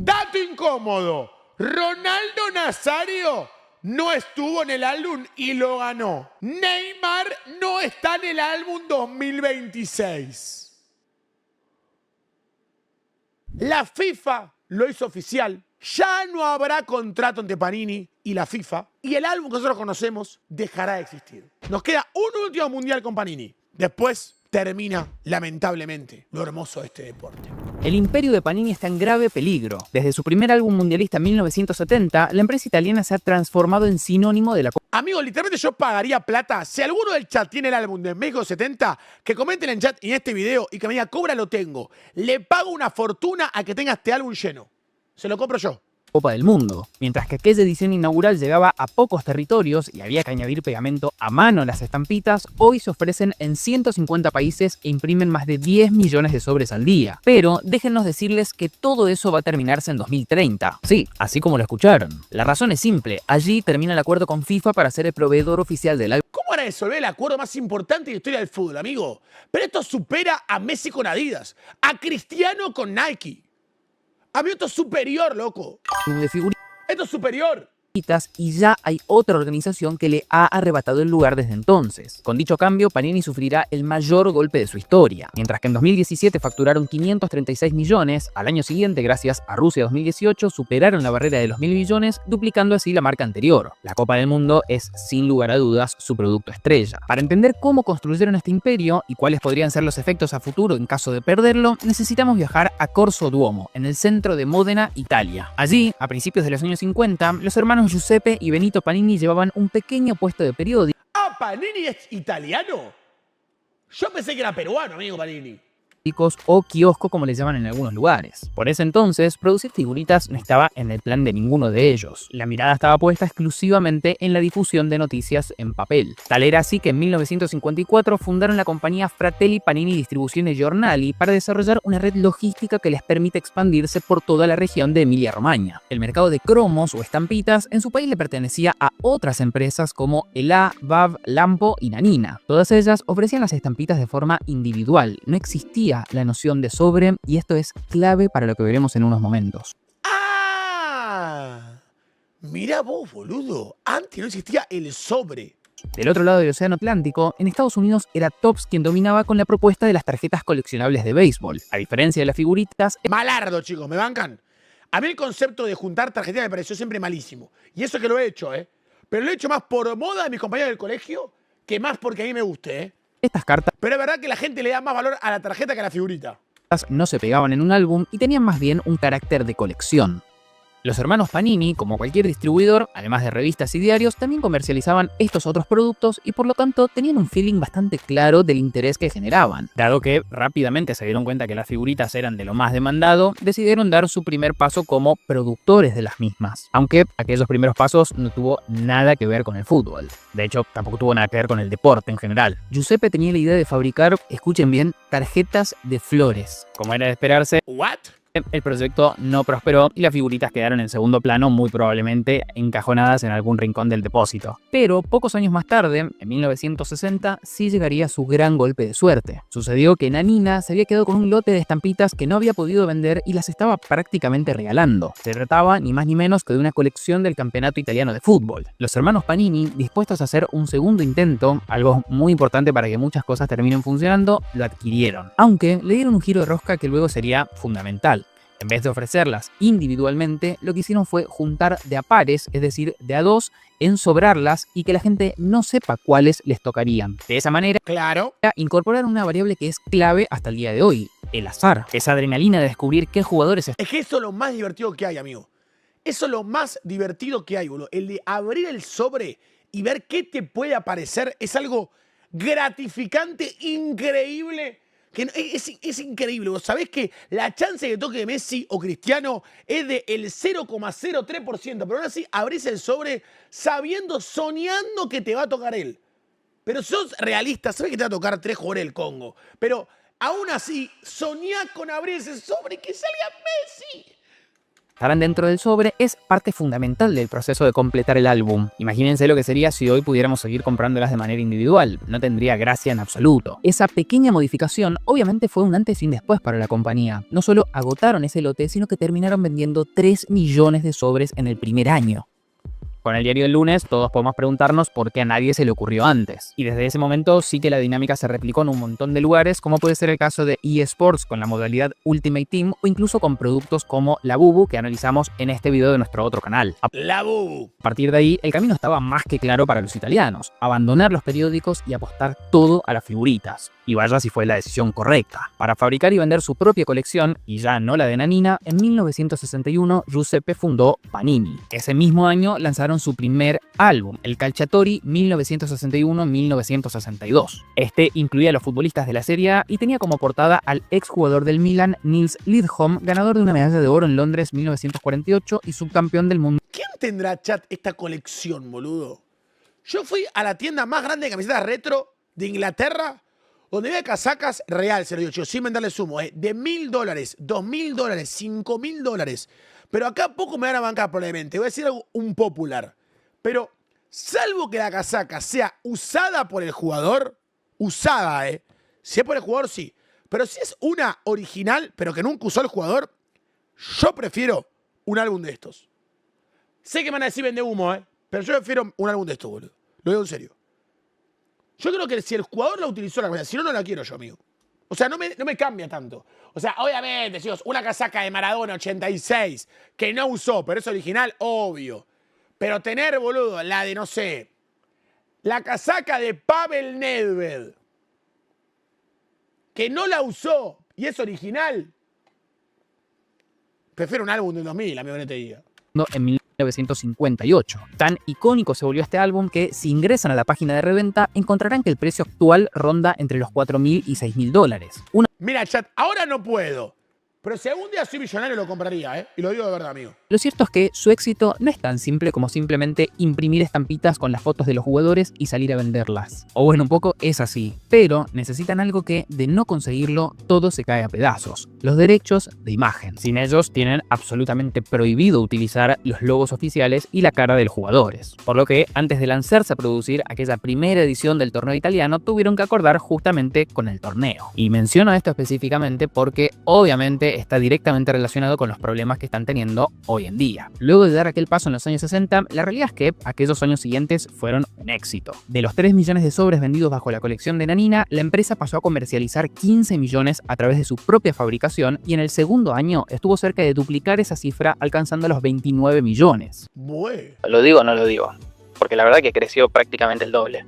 Dato incómodo. Ronaldo Nazario no estuvo en el álbum y lo ganó. Neymar no está en el álbum 2026. La FIFA lo hizo oficial. Ya no habrá contrato entre Panini y la FIFA. Y el álbum que nosotros conocemos dejará de existir. Nos queda un último mundial con Panini. Después termina, lamentablemente, lo hermoso de este deporte. El imperio de Panini está en grave peligro. Desde su primer álbum mundialista en 1970, la empresa italiana se ha transformado en sinónimo de la... Amigos, literalmente yo pagaría plata. Si alguno del chat tiene el álbum de México 70, que comenten en chat en este video y que me diga, Cobra, lo tengo. Le pago una fortuna a que tenga este álbum lleno. Se lo compro yo. Copa del Mundo. Mientras que aquella edición inaugural llegaba a pocos territorios y había que añadir pegamento a mano a las estampitas, hoy se ofrecen en 150 países e imprimen más de 10 millones de sobres al día. Pero déjennos decirles que todo eso va a terminarse en 2030. Sí, así como lo escucharon. La razón es simple, allí termina el acuerdo con FIFA para ser el proveedor oficial del álbum. ¿Cómo van a resolver el acuerdo más importante de la historia del fútbol, amigo? Pero esto supera a Messi con Adidas, a Cristiano con Nike. A mí esto es superior, loco. De figuritas Esto es superior. y ya hay otra organización que le ha arrebatado el lugar desde entonces. Con dicho cambio, Panini sufrirá el mayor golpe de su historia. Mientras que en 2017 facturaron 536 millones, al año siguiente, gracias a Rusia 2018, superaron la barrera de los 1.000 millones, duplicando así la marca anterior. La Copa del Mundo es, sin lugar a dudas, su producto estrella. Para entender cómo construyeron este imperio y cuáles podrían ser los efectos a futuro en caso de perderlo, necesitamos viajar a Corso Duomo, en el centro de Módena, Italia. Allí, a principios de los años 50, los hermanos Giuseppe y Benito Panini llevaban un pequeño puesto de periódico. Ah, ¿Panini es italiano? Yo pensé que era peruano, amigo Panini. O kiosco, como les llaman en algunos lugares. Por ese entonces, producir figuritas no estaba en el plan de ninguno de ellos. La mirada estaba puesta exclusivamente en la difusión de noticias en papel. Tal era así que en 1954 fundaron la compañía Fratelli Panini Distribuzione Giornali para desarrollar una red logística que les permite expandirse por toda la región de Emilia-Romagna. El mercado de cromos o estampitas en su país le pertenecía a otras empresas como Elà, Vav, Lampo y Nanina. Todas ellas ofrecían las estampitas de forma individual. No existía la noción de sobre, y esto es clave para lo que veremos en unos momentos. ¡Ah! Mira vos, boludo. Antes no existía el sobre. Del otro lado del océano Atlántico, en Estados Unidos era Topps quien dominaba con la propuesta de las tarjetas coleccionables de béisbol. A diferencia de las figuritas... Malardo, chicos, ¿me bancan? A mí el concepto de juntar tarjetas me pareció siempre malísimo. Y eso que lo he hecho, Pero lo he hecho más por moda de mis compañeros del colegio que más porque a mí me guste, Estas cartas Pero es verdad que la gente le da más valor a la tarjeta que a la figurita. no se pegaban en un álbum y tenían más bien un carácter de colección. Los hermanos Panini, como cualquier distribuidor, además de revistas y diarios, también comercializaban estos otros productos y por lo tanto tenían un feeling bastante claro del interés que generaban. Dado que rápidamente se dieron cuenta que las figuritas eran de lo más demandado, decidieron dar su primer paso como productores de las mismas. Aunque aquellos primeros pasos no tuvo nada que ver con el fútbol. De hecho, tampoco tuvo nada que ver con el deporte en general. Giuseppe tenía la idea de fabricar, escuchen bien, tarjetas de flores. Como era de esperarse, ¿What? el proyecto no prosperó y las figuritas quedaron en segundo plano, muy probablemente encajonadas en algún rincón del depósito. Pero pocos años más tarde, en 1960, sí llegaría su gran golpe de suerte. Sucedió que Nanina se había quedado con un lote de estampitas que no había podido vender y las estaba prácticamente regalando. Se trataba ni más ni menos que de una colección del campeonato italiano de fútbol. Los hermanos Panini, dispuestos a hacer un segundo intento, algo muy importante para que muchas cosas terminen funcionando, lo adquirieron. Aunque le dieron un giro de rosca que luego sería fundamental. En vez de ofrecerlas individualmente, lo que hicieron fue juntar de a pares, es decir, de a dos, ensobrarlas y que la gente no sepa cuáles les tocarían. De esa manera, Claro. incorporar una variable que es clave hasta el día de hoy, el azar. Esa adrenalina de descubrir qué jugadores Es que eso es lo más divertido que hay, amigo. Eso es lo más divertido que hay, boludo. El de abrir el sobre y ver qué te puede aparecer es algo gratificante, increíble. Que es increíble. ¿Vos sabés que la chance de que toque de Messi o Cristiano es del 0,03%? Pero aún así abrís el sobre sabiendo, soñando que te va a tocar él. Pero si sos realista, sabés que te va a tocar 3 jugadores del Congo. Pero aún así, soñá con abrir ese sobre y que salga Messi. estarán dentro del sobre es parte fundamental del proceso de completar el álbum. Imagínense lo que sería si hoy pudiéramos seguir comprándolas de manera individual. No tendría gracia en absoluto. Esa pequeña modificación obviamente fue un antes y un después para la compañía. No solo agotaron ese lote, sino que terminaron vendiendo 3 millones de sobres en el primer año. Con el diario del lunes, todos podemos preguntarnos por qué a nadie se le ocurrió antes. Y desde ese momento sí que la dinámica se replicó en un montón de lugares, como puede ser el caso de eSports con la modalidad Ultimate Team o incluso con productos como la Bubu que analizamos en este video de nuestro otro canal. La Bubu. A partir de ahí, el camino estaba más que claro para los italianos: abandonar los periódicos y apostar todo a las figuritas. Y vaya si fue la decisión correcta. Para fabricar y vender su propia colección, y ya no la de Nanina, en 1961 Giuseppe fundó Panini. Ese mismo año lanzaron su primer álbum, el Calciatori 1961-1962. Este incluía a los futbolistas de la Serie A y tenía como portada al exjugador del Milan, Nils Lidholm, ganador de una medalla de oro en Londres 1948 y subcampeón del mundo. ¿Quién tendrá, chat, esta colección, boludo? Yo fui a la tienda más grande de camisetas retro de Inglaterra, donde había casacas real, se lo digo, chicos, sin venderle sumo, de $1.000, $2.000, $5.000. Pero acá poco me van a bancar probablemente. Voy a decir algo un popular. Pero salvo que la casaca sea usada por el jugador, usada, si es por el jugador, sí. Pero si es una original, pero que nunca usó el jugador, yo prefiero un álbum de estos. Sé que me van a decir vende humo, pero yo prefiero un álbum de estos, boludo. Lo digo en serio. Yo creo que si el jugador la utilizó la camiseta, si no, no la quiero yo, amigo. O sea, no me cambia tanto. O sea, obviamente, chicos, una casaca de Maradona 86 que no usó, pero es original, obvio. Pero tener, boludo, la de, no sé, la casaca de Pavel Nedved, que no la usó y es original, prefiero un álbum del 2000, amigo, no te diga. En 1958. Tan icónico se volvió este álbum que si ingresan a la página de reventa encontrarán que el precio actual ronda entre los $4.000 y $6.000. Mira, chat, ahora no puedo. Pero si algún día soy millonario lo compraría, Y lo digo de verdad, amigo. Lo cierto es que su éxito no es tan simple como simplemente imprimir estampitas con las fotos de los jugadores y salir a venderlas. O bueno, un poco es así, pero necesitan algo que, de no conseguirlo, todo se cae a pedazos: los derechos de imagen. Sin ellos tienen absolutamente prohibido utilizar los logos oficiales y la cara de los jugadores. Por lo que, antes de lanzarse a producir aquella primera edición del torneo italiano, tuvieron que acordar justamente con el torneo. Y menciono esto específicamente porque, obviamente, está directamente relacionado con los problemas que están teniendo hoy en día. Luego de dar aquel paso en los años 60, la realidad es que aquellos años siguientes fueron un éxito. De los 3 millones de sobres vendidos bajo la colección de Nanina, la empresa pasó a comercializar 15 millones a través de su propia fabricación y en el segundo año estuvo cerca de duplicar esa cifra, alcanzando los 29 millones. Bueno. ¿Lo digo o no lo digo? Porque la verdad que creció prácticamente el doble.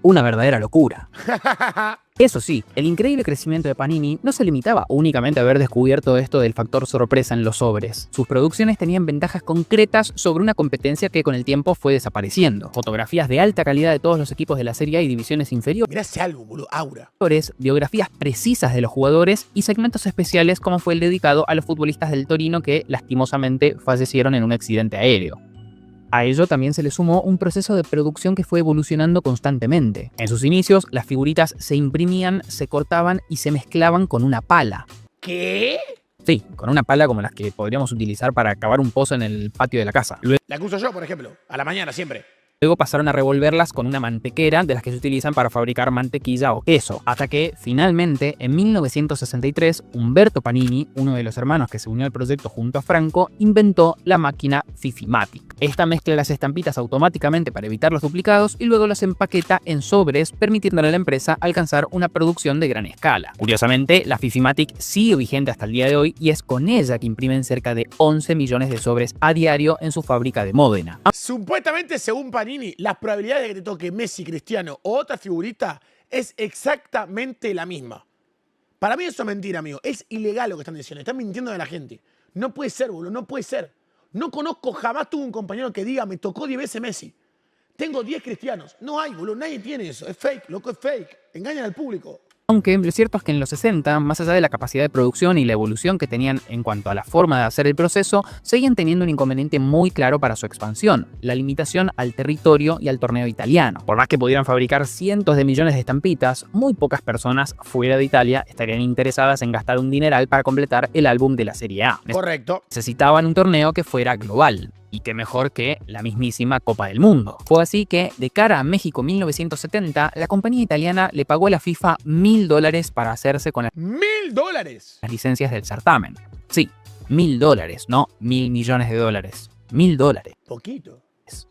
Una verdadera locura. Eso sí, el increíble crecimiento de Panini no se limitaba únicamente a haber descubierto esto del factor sorpresa en los sobres. Sus producciones tenían ventajas concretas sobre una competencia que con el tiempo fue desapareciendo. Fotografías de alta calidad de todos los equipos de la Serie A y divisiones inferiores. Mirá ese álbum, boludo, Aura. Biografías precisas de los jugadores y segmentos especiales como fue el dedicado a los futbolistas del Torino que lastimosamente fallecieron en un accidente aéreo. A ello también se le sumó un proceso de producción que fue evolucionando constantemente. En sus inicios, las figuritas se imprimían, se cortaban y se mezclaban con una pala. ¿Qué? Sí, con una pala como las que podríamos utilizar para cavar un pozo en el patio de la casa. La que uso yo, por ejemplo, a la mañana siempre. Luego pasaron a revolverlas con una mantequera de las que se utilizan para fabricar mantequilla o queso, hasta que finalmente en 1963 Umberto Panini, uno de los hermanos que se unió al proyecto junto a Franco, inventó la máquina Fifimatic. Esta mezcla las estampitas automáticamente para evitar los duplicados y luego las empaqueta en sobres, permitiéndole a la empresa alcanzar una producción de gran escala. Curiosamente, la Fifimatic sigue vigente hasta el día de hoy y es con ella que imprimen cerca de 11 millones de sobres a diario en su fábrica de Módena. Supuestamente, según Panini, las probabilidades de que te toque Messi, Cristiano o otra figurita es exactamente la misma. Para mí eso es mentira, amigo. Es ilegal lo que están diciendo. Están mintiendo a la gente. No puede ser, boludo. No puede ser. No conozco, jamás tuve un compañero que diga, me tocó 10 veces Messi. Tengo 10 cristianos. No hay, boludo. Nadie tiene eso. Es fake, loco, es fake. Engañan al público. Aunque lo cierto es que en los 60, más allá de la capacidad de producción y la evolución que tenían en cuanto a la forma de hacer el proceso, seguían teniendo un inconveniente muy claro para su expansión: la limitación al territorio y al torneo italiano. Por más que pudieran fabricar cientos de millones de estampitas, muy pocas personas fuera de Italia estarían interesadas en gastar un dineral para completar el álbum de la Serie A. Correcto. Necesitaban un torneo que fuera global. Y qué mejor que la mismísima Copa del Mundo. Fue así que, de cara a México 1970, la compañía italiana le pagó a la FIFA $1000 para hacerse con $1000. las licencias del certamen. Sí, $1000, no $1.000 millones. $1000. Poquito.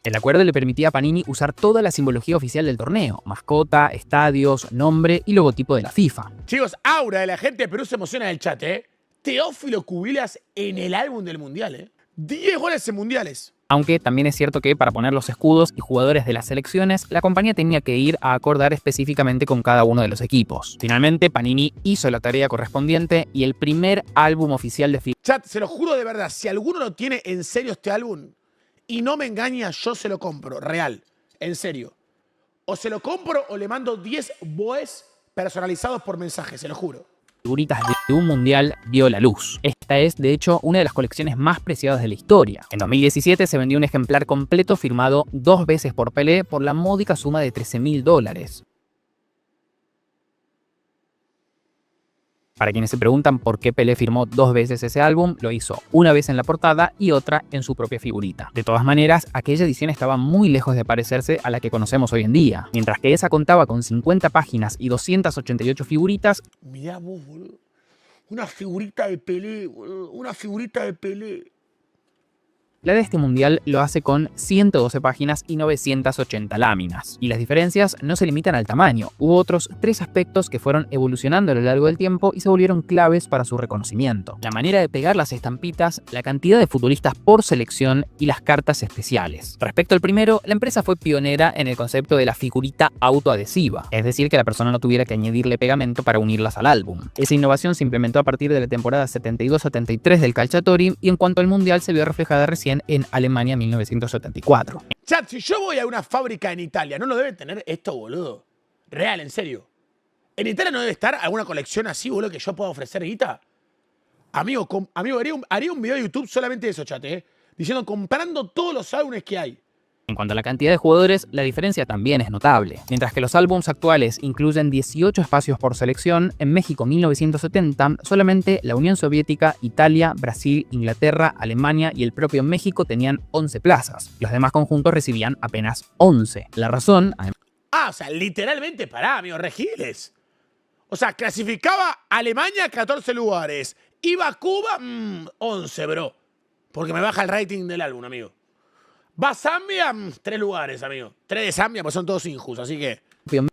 El acuerdo le permitía a Panini usar toda la simbología oficial del torneo: mascota, estadios, nombre y logotipo de la FIFA. Chicos, aura de la gente de Perú se emociona en el chat, ¿eh? Teófilo Cubillas en el álbum del Mundial, ¿eh? 10 goles en mundiales. Aunque también es cierto que para poner los escudos y jugadores de las selecciones, la compañía tenía que ir a acordar específicamente con cada uno de los equipos. Finalmente, Panini hizo la tarea correspondiente y el primer álbum oficial de FIFA. Chat, se lo juro de verdad, si alguno no tiene en serio este álbum y no me engaña, yo se lo compro, real, en serio. O se lo compro o le mando 10 boes personalizados por mensaje, se lo juro. Figuritas de un mundial vio la luz. Esta es, de hecho, una de las colecciones más preciadas de la historia. En 2017 se vendió un ejemplar completo firmado 2 veces por Pelé por la módica suma de $13.000. Para quienes se preguntan por qué Pelé firmó 2 veces ese álbum, lo hizo una vez en la portada y otra en su propia figurita. De todas maneras, aquella edición estaba muy lejos de parecerse a la que conocemos hoy en día. Mientras que esa contaba con 50 páginas y 288 figuritas, Mirá vos, boludo. Una figurita de Pelé, boludo. Una figurita de Pelé. la de este mundial lo hace con 112 páginas y 980 láminas. Y las diferencias no se limitan al tamaño. Hubo otros 3 aspectos que fueron evolucionando a lo largo del tiempo y se volvieron claves para su reconocimiento: la manera de pegar las estampitas, la cantidad de futbolistas por selección y las cartas especiales. Respecto al primero, la empresa fue pionera en el concepto de la figurita autoadhesiva, es decir, que la persona no tuviera que añadirle pegamento para unirlas al álbum. Esa innovación se implementó a partir de la temporada 72-73 del Calciatori y en cuanto al mundial se vio reflejada recién en Alemania 1974. Chat, si yo voy a una fábrica en Italia, ¿no lo debe tener esto, boludo? Real, en serio. ¿En Italia no debe estar alguna colección así, boludo, que yo pueda ofrecer guita? Amigo, haría un video de YouTube solamente de eso, chat, diciendo, comprando todos los álbumes que hay. En cuanto a la cantidad de jugadores, la diferencia también es notable. Mientras que los álbums actuales incluyen 18 espacios por selección, en México 1970 solamente la Unión Soviética, Italia, Brasil, Inglaterra, Alemania y el propio México tenían 11 plazas. Los demás conjuntos recibían apenas 11. La razón, O sea, literalmente, pará, amigo, regiles. O sea, clasificaba Alemania 14 lugares. Iba a Cuba, 11, bro. Porque me baja el rating del álbum, amigo. Va a Zambia, 3 lugares, amigo. 3 de Zambia, pues son todos injustos, así que...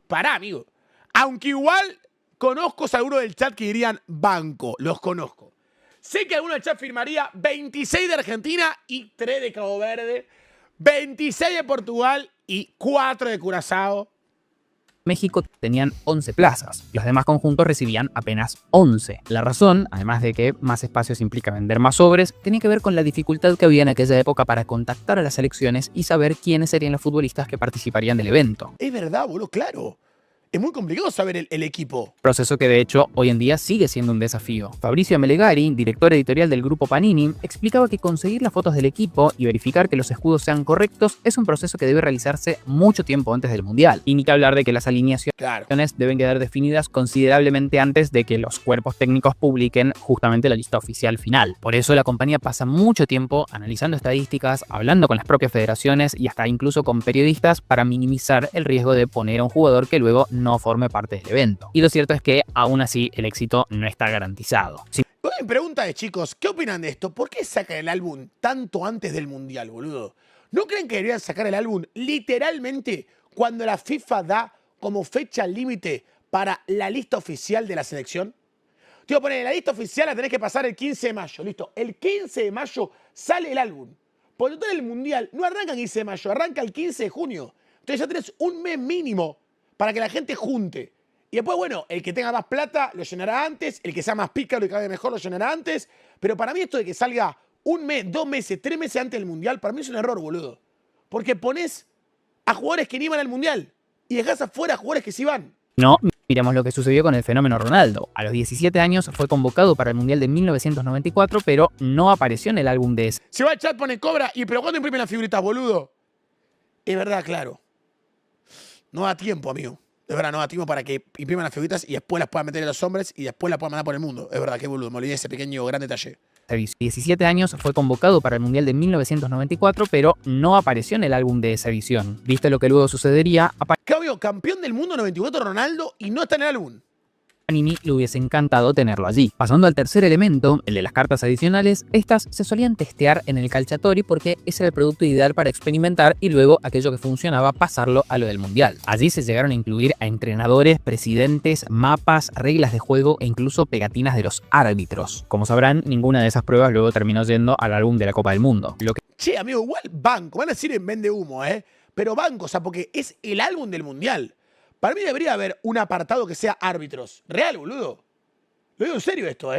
Pará, amigo. Aunque igual conozco a algunos del chat que dirían banco. Los conozco. Sé que alguno del chat firmaría 26 de Argentina y 3 de Cabo Verde. 26 de Portugal y 4 de Curazao. México tenían 11 plazas. Los demás conjuntos recibían apenas 11. La razón, además de que más espacios implica vender más sobres, tenía que ver con la dificultad que había en aquella época para contactar a las selecciones y saber quiénes serían los futbolistas que participarían del evento. Es verdad, boludo, claro. Es muy complicado saber el equipo. Proceso que de hecho hoy en día sigue siendo un desafío. Fabrizio Melegari, director editorial del grupo Panini, explicaba que conseguir las fotos del equipo y verificar que los escudos sean correctos es un proceso que debe realizarse mucho tiempo antes del mundial. Y ni que hablar de que las alineaciones deben quedar definidas considerablemente antes de que los cuerpos técnicos publiquen justamente la lista oficial final. Por eso la compañía pasa mucho tiempo analizando estadísticas, hablando con las propias federaciones y hasta incluso con periodistas para minimizar el riesgo de poner a un jugador que luego no forme parte del evento. Y lo cierto es que aún así el éxito no está garantizado. Mi pregunta es, chicos, ¿qué opinan de esto? ¿Por qué sacan el álbum tanto antes del mundial, boludo? ¿No creen que deberían sacar el álbum literalmente cuando la FIFA da como fecha límite para la lista oficial de la selección? Tío, poner la lista oficial la tenés que pasar el 15 de mayo, listo. El 15 de mayo sale el álbum. Por lo tanto, el mundial no arranca el 15 de mayo, arranca el 15 de junio. Entonces ya tenés un mes mínimo para que la gente junte. Y después, bueno, el que tenga más plata lo llenará antes, el que sea más pícaro y cabe mejor lo llenará antes. Pero para mí esto de que salga un mes, 2 meses, 3 meses antes del mundial, para mí es un error, boludo. Porque pones a jugadores que ni van al mundial y dejás afuera a jugadores que sí van. No, Miremos lo que sucedió con el fenómeno Ronaldo. A los 17 años fue convocado para el Mundial de 1994, pero no apareció en el álbum de ese Si va al chat, pone cobra. ¿Y pero cuándo imprimen las figuritas, boludo? Es verdad, claro. No da tiempo, amigo. Es verdad, no da tiempo para que impriman las figuritas y después las puedan meter a los hombres y después las puedan mandar por el mundo. Es verdad, qué boludo. Me olvidé ese pequeño gran detalle. servicio. 17 años fue convocado para el Mundial de 1994, pero no apareció en el álbum de esa edición. ¿Viste lo que luego sucedería? A ¿Qué obvio? Campeón del mundo 94 Ronaldo y no está en el álbum. Panini le hubiese encantado tenerlo allí. Pasando al tercer elemento, el de las cartas adicionales, estas se solían testear en el Calciatori porque ese era el producto ideal para experimentar y luego aquello que funcionaba pasarlo a lo del mundial. Allí se llegaron a incluir a entrenadores, presidentes, mapas, reglas de juego e incluso pegatinas de los árbitros. Como sabrán, ninguna de esas pruebas luego terminó yendo al álbum de la Copa del Mundo. Che, amigo, igual banco. Van a decir en vende humo, Pero banco, o sea, porque es el álbum del mundial. Para mí debería haber un apartado que sea árbitros. Real, boludo. Lo digo en serio esto,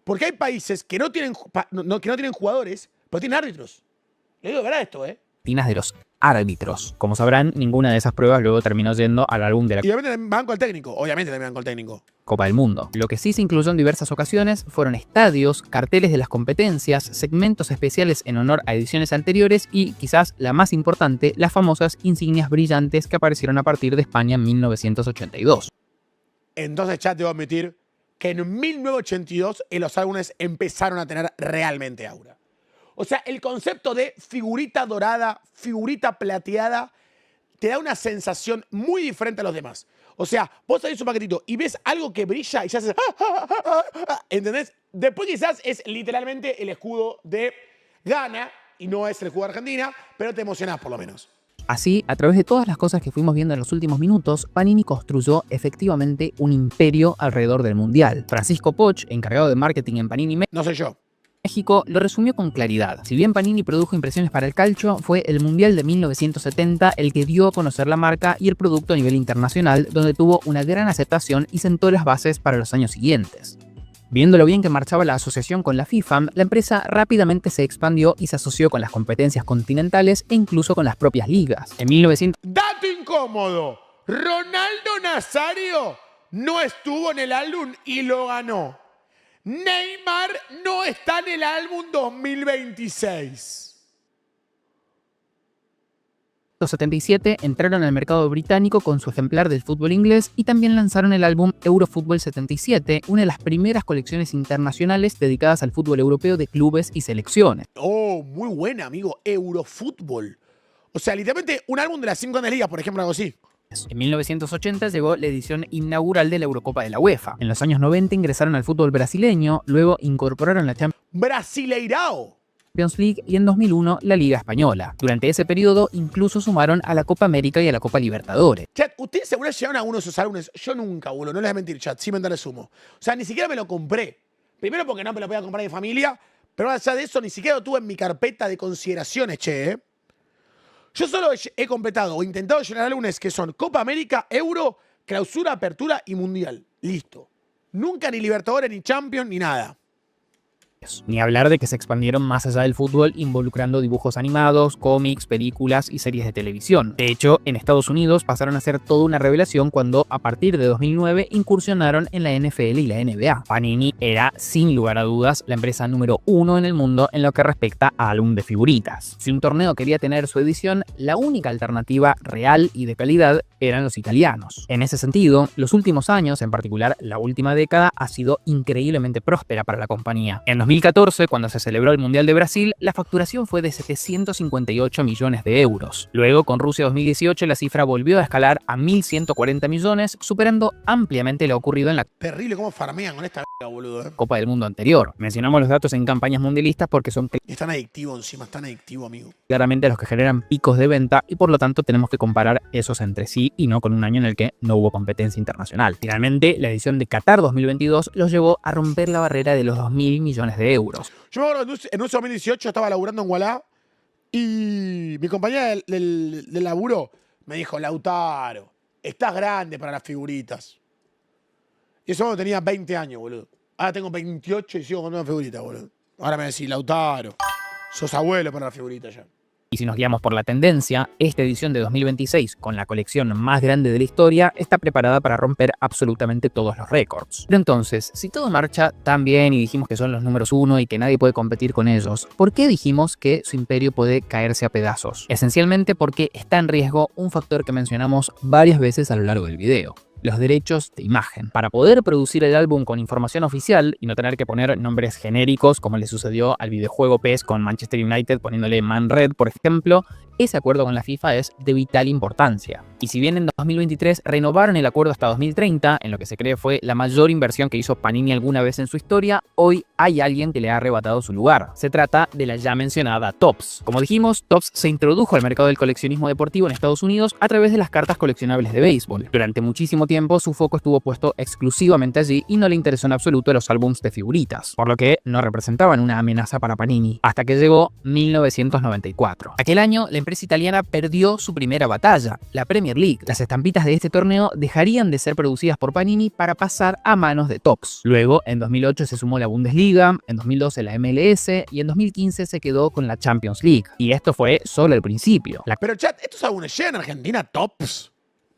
Porque hay países que no tienen, que no tienen jugadores, pero tienen árbitros. Le digo de verdad esto, Pegatinas de los árbitros. Como sabrán, ninguna de esas pruebas luego terminó yendo al álbum de la Y obviamente también banco al técnico. Obviamente también banco al técnico. Copa del Mundo. Lo que sí se incluyó en diversas ocasiones fueron estadios, carteles de las competencias, segmentos especiales en honor a ediciones anteriores y, quizás la más importante, las famosas insignias brillantes que aparecieron a partir de España en 1982. Entonces, chat, debo admitir que en 1982 los álbumes empezaron a tener realmente aura. O sea, el concepto de figurita dorada, figurita plateada, te da una sensación muy diferente a los demás. O sea, vos salís un paquetito y ves algo que brilla y ya haces... ¿Entendés? Después quizás es literalmente el escudo de Ghana y no es el escudo de Argentina, pero te emocionás por lo menos. Así, a través de todas las cosas que fuimos viendo en los últimos minutos, Panini construyó efectivamente un imperio alrededor del Mundial. Francisco Poch, encargado de marketing en Panini No soy yo. México, lo resumió con claridad. Si bien Panini produjo impresiones para el calcio, fue el Mundial de 1970 el que dio a conocer la marca y el producto a nivel internacional, donde tuvo una gran aceptación y sentó las bases para los años siguientes. Viendo lo bien que marchaba la asociación con la FIFA, la empresa rápidamente se expandió y se asoció con las competencias continentales e incluso con las propias ligas. En 1900... Dato incómodo. Ronaldo Nazario no estuvo en el álbum y lo ganó. Neymar no está en el álbum 2026. 1977 entraron al mercado británico con su ejemplar del fútbol inglés y también lanzaron el álbum Eurofútbol 77, una de las primeras colecciones internacionales dedicadas al fútbol europeo de clubes y selecciones. Oh, muy buena, amigo. Eurofútbol. O sea, literalmente un álbum de las 5 grandes ligas, por ejemplo, algo así. En 1980 llegó la edición inaugural de la Eurocopa de la UEFA. En los años 90 ingresaron al fútbol brasileño, luego incorporaron la Brasileirao. Champions League y en 2001 la Liga Española. Durante ese periodo incluso sumaron a la Copa América y a la Copa Libertadores. Chat, ¿ustedes seguro llegaron a uno de esos álbumes? Yo nunca, boludo. No les voy a mentir, chat. Sin mental sumo. O sea, ni siquiera me lo compré. Primero porque no me lo podía comprar mi familia, pero más allá de eso, ni siquiera lo tuve en mi carpeta de consideraciones, che, Yo solo he completado o intentado llenar álbumes que son Copa América, Euro, Clausura, Apertura y Mundial. Listo. Nunca ni Libertadores, ni Champions, ni nada. Ni hablar de que se expandieron más allá del fútbol involucrando dibujos animados, cómics, películas y series de televisión. De hecho, en Estados Unidos pasaron a ser toda una revelación cuando, a partir de 2009, incursionaron en la NFL y la NBA. Panini era, sin lugar a dudas, la empresa número 1 en el mundo en lo que respecta a álbum de figuritas. Si un torneo quería tener su edición, la única alternativa real y de calidad eran los italianos. En ese sentido, los últimos años, en particular la última década, ha sido increíblemente próspera para la compañía. En 2014, cuando se celebró el Mundial de Brasil, la facturación fue de 758 millones de euros. Luego, con Rusia 2018, la cifra volvió a escalar a 1.140 millones, superando ampliamente lo ocurrido en la Terrible cómo farmean con esta boludo, Copa del Mundo anterior. Mencionamos los datos en campañas mundialistas porque son Es tan adictivo encima, es tan adictivo, amigo. claramente los que generan picos de venta y por lo tanto tenemos que comparar esos entre sí y no con un año en el que no hubo competencia internacional. Finalmente, la edición de Qatar 2022 los llevó a romper la barrera de los 2.000 millones de euros. Yo me acuerdo que en un 2018 estaba laburando en Wallah y mi compañera del laburo me dijo, Lautaro, estás grande para las figuritas. Y eso cuando tenía 20 años, boludo. Ahora tengo 28 y sigo con una figurita, boludo. Ahora me decís, Lautaro, sos abuelo para las figuritas ya. Y si nos guiamos por la tendencia, esta edición de 2026, con la colección más grande de la historia, está preparada para romper absolutamente todos los récords. Pero entonces, si todo marcha tan bien y dijimos que son los números uno y que nadie puede competir con ellos, ¿por qué dijimos que su imperio puede caerse a pedazos? Esencialmente porque está en riesgo un factor que mencionamos varias veces a lo largo del video: los derechos de imagen. Para poder producir el álbum con información oficial y no tener que poner nombres genéricos como le sucedió al videojuego PES con Manchester United poniéndole Man Red, por ejemplo, ese acuerdo con la FIFA es de vital importancia. Y si bien en 2023 renovaron el acuerdo hasta 2030, en lo que se cree fue la mayor inversión que hizo Panini alguna vez en su historia, hoy hay alguien que le ha arrebatado su lugar. Se trata de la ya mencionada Topps. Como dijimos, Topps se introdujo al mercado del coleccionismo deportivo en Estados Unidos a través de las cartas coleccionables de béisbol. Durante muchísimo tiempo su foco estuvo puesto exclusivamente allí y no le interesó en absoluto los álbums de figuritas, por lo que no representaban una amenaza para Panini, hasta que llegó 1994. Aquel año la empresa italiana perdió su primera batalla, la Premier League. Las estampitas de este torneo dejarían de ser producidas por Panini para pasar a manos de Topps. Luego, en 2008 se sumó la Bundesliga, en 2012 la MLS y en 2015 se quedó con la Champions League. Y esto fue solo el principio. Pero chat, ¿esto es alguna llega en Argentina? ¿Topps?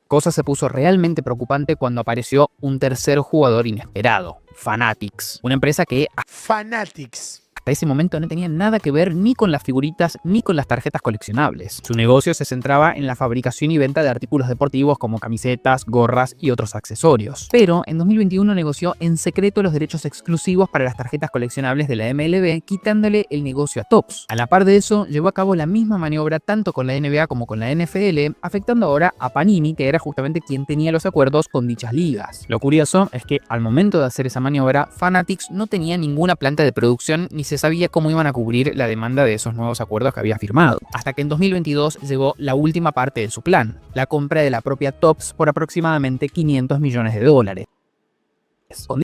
Cosa se puso realmente preocupante cuando apareció un tercer jugador inesperado: Fanatics, una empresa que Fanatics. hasta ese momento no tenía nada que ver ni con las figuritas ni con las tarjetas coleccionables. Su negocio se centraba en la fabricación y venta de artículos deportivos como camisetas, gorras y otros accesorios. Pero en 2021 negoció en secreto los derechos exclusivos para las tarjetas coleccionables de la MLB, quitándole el negocio a Topps. A la par de eso, llevó a cabo la misma maniobra tanto con la NBA como con la NFL, afectando ahora a Panini, que era justamente quien tenía los acuerdos con dichas ligas. Lo curioso es que al momento de hacer esa maniobra, Fanatics no tenía ninguna planta de producción ni se sabía cómo iban a cubrir la demanda de esos nuevos acuerdos que había firmado. Hasta que en 2022 llegó la última parte de su plan: la compra de la propia Topps por aproximadamente $500 millones.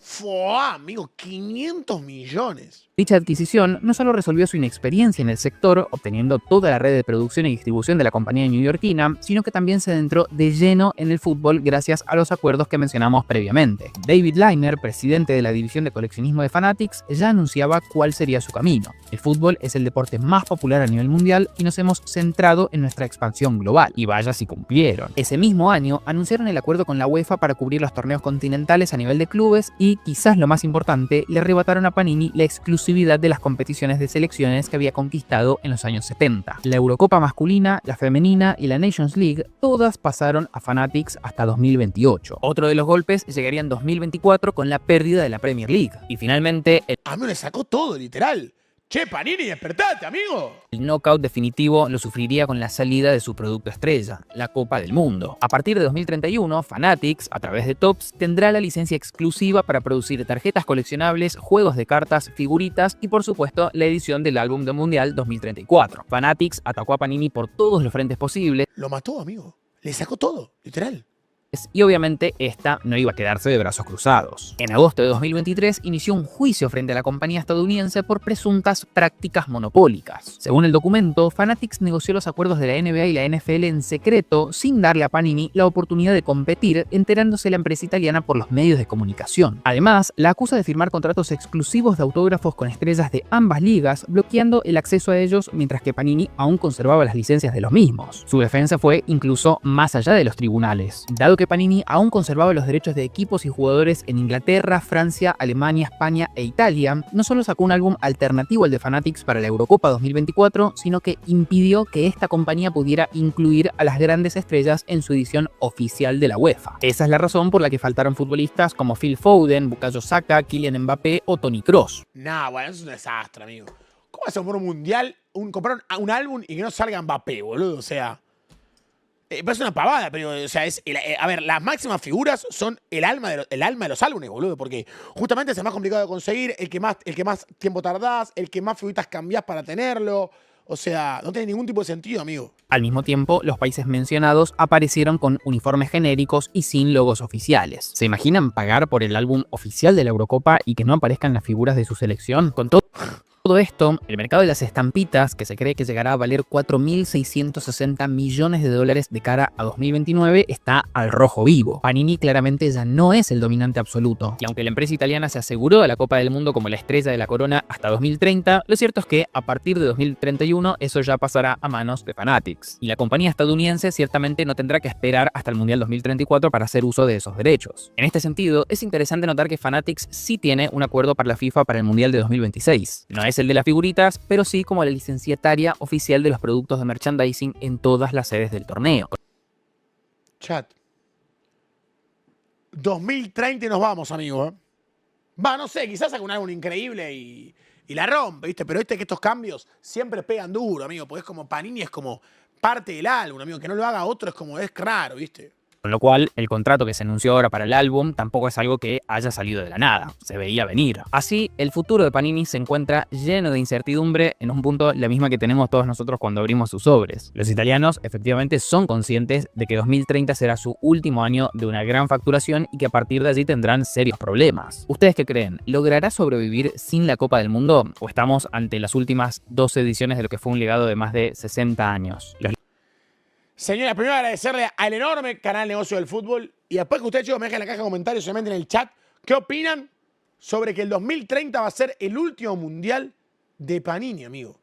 ¡Fua, amigo! 500 millones. Dicha adquisición no solo resolvió su inexperiencia en el sector, obteniendo toda la red de producción y distribución de la compañía neoyorquina, sino que también se adentró de lleno en el fútbol gracias a los acuerdos que mencionamos previamente. David Liner, presidente de la división de coleccionismo de Fanatics, ya anunciaba cuál sería su camino. El fútbol es el deporte más popular a nivel mundial y nos hemos centrado en nuestra expansión global. Y vaya si cumplieron. Ese mismo año anunciaron el acuerdo con la UEFA para cubrir los torneos continentales a nivel de clubes y, quizás lo más importante, le arrebataron a Panini la exclusividad de las competiciones de selecciones que había conquistado en los años 70. La Eurocopa masculina, la femenina y la Nations League todas pasaron a Fanatics hasta 2028. Otro de los golpes llegaría en 2024 con la pérdida de la Premier League. Y finalmente A mí le sacó todo, literal. Che, Panini, despertate, amigo. el knockout definitivo lo sufriría con la salida de su producto estrella, la Copa del Mundo. A partir de 2031, Fanatics, a través de Topps, tendrá la licencia exclusiva para producir tarjetas coleccionables, juegos de cartas, figuritas y, por supuesto, la edición del álbum del Mundial 2034. Fanatics atacó a Panini por todos los frentes posibles. Lo mató, amigo. Le sacó todo, literal. Y obviamente esta no iba a quedarse de brazos cruzados. En agosto de 2023 inició un juicio frente a la compañía estadounidense por presuntas prácticas monopólicas. Según el documento, Fanatics negoció los acuerdos de la NBA y la NFL en secreto, sin darle a Panini la oportunidad de competir, enterándose la empresa italiana por los medios de comunicación. Además, la acusa de firmar contratos exclusivos de autógrafos con estrellas de ambas ligas, bloqueando el acceso a ellos mientras que Panini aún conservaba las licencias de los mismos. Su defensa fue incluso más allá de los tribunales, dado que Panini aún conservaba los derechos de equipos y jugadores en Inglaterra, Francia, Alemania, España e Italia. No solo sacó un álbum alternativo al de Fanatics para la Eurocopa 2024, sino que impidió que esta compañía pudiera incluir a las grandes estrellas en su edición oficial de la UEFA. Esa es la razón por la que faltaron futbolistas como Phil Foden, Bukayo Saka, Kylian Mbappé o Toni Kroos. Nah, bueno, es un desastre, amigo. ¿Cómo hacer por un mundial comprar un álbum y que no salga Mbappé, boludo? O sea, parece una pavada, pero, o sea, a ver, las máximas figuras son el alma de los álbumes, boludo, porque justamente es el más complicado de conseguir, el que más tiempo tardás, el que más figuritas cambiás para tenerlo. O sea, no tiene ningún tipo de sentido, amigo. Al mismo tiempo, los países mencionados aparecieron con uniformes genéricos y sin logos oficiales. ¿Se imaginan pagar por el álbum oficial de la Eurocopa y que no aparezcan las figuras de su selección? Con todo Todo esto, el mercado de las estampitas, que se cree que llegará a valer 4.660 millones de dólares de cara a 2029, está al rojo vivo. Panini claramente ya no es el dominante absoluto. Y aunque la empresa italiana se aseguró a la Copa del Mundo como la estrella de la corona hasta 2030, lo cierto es que a partir de 2031 eso ya pasará a manos de Fanatics. Y la compañía estadounidense ciertamente no tendrá que esperar hasta el Mundial 2034 para hacer uso de esos derechos. En este sentido, es interesante notar que Fanatics sí tiene un acuerdo para la FIFA para el Mundial de 2026. No es el de las figuritas, pero sí como la licenciataria oficial de los productos de merchandising en todas las sedes del torneo. Chat. 2030 y nos vamos, amigo. Va, no sé, quizás haga un álbum increíble y la rompe, ¿viste? Pero que estos cambios siempre pegan duro, amigo, porque es como Panini, es como parte del álbum, amigo. Que no lo haga otro es raro, ¿viste? Con lo cual, el contrato que se anunció ahora para el álbum tampoco es algo que haya salido de la nada, se veía venir. Así, el futuro de Panini se encuentra lleno de incertidumbre, en un punto la misma que tenemos todos nosotros cuando abrimos sus sobres. Los italianos efectivamente son conscientes de que 2030 será su último año de una gran facturación y que a partir de allí tendrán serios problemas. ¿Ustedes qué creen? ¿Logrará sobrevivir sin la Copa del Mundo? ¿O estamos ante las últimas 12 ediciones de lo que fue un legado de más de 60 años? Señora, primero agradecerle al enorme canal Negocio del Fútbol y después que ustedes, chicos, me dejen en la caja de comentarios, solamente en el chat, ¿qué opinan sobre que el 2030 va a ser el último mundial de Panini, amigo?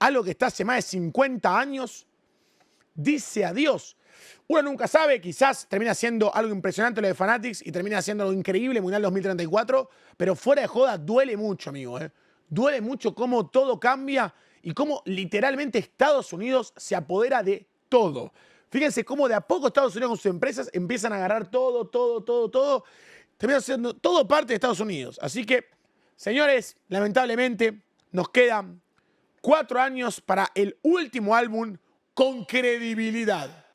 Algo que está hace más de 50 años, dice adiós. Uno nunca sabe, quizás termina siendo algo impresionante lo de Fanatics y termina siendo algo increíble, Mundial 2034, pero fuera de joda duele mucho, amigo. Duele mucho cómo todo cambia y cómo literalmente Estados Unidos se apodera de todo. Fíjense cómo de a poco Estados Unidos con sus empresas empiezan a agarrar todo. Termina siendo todo parte de Estados Unidos. Así que, señores, lamentablemente nos quedan 4 años para el último álbum con credibilidad.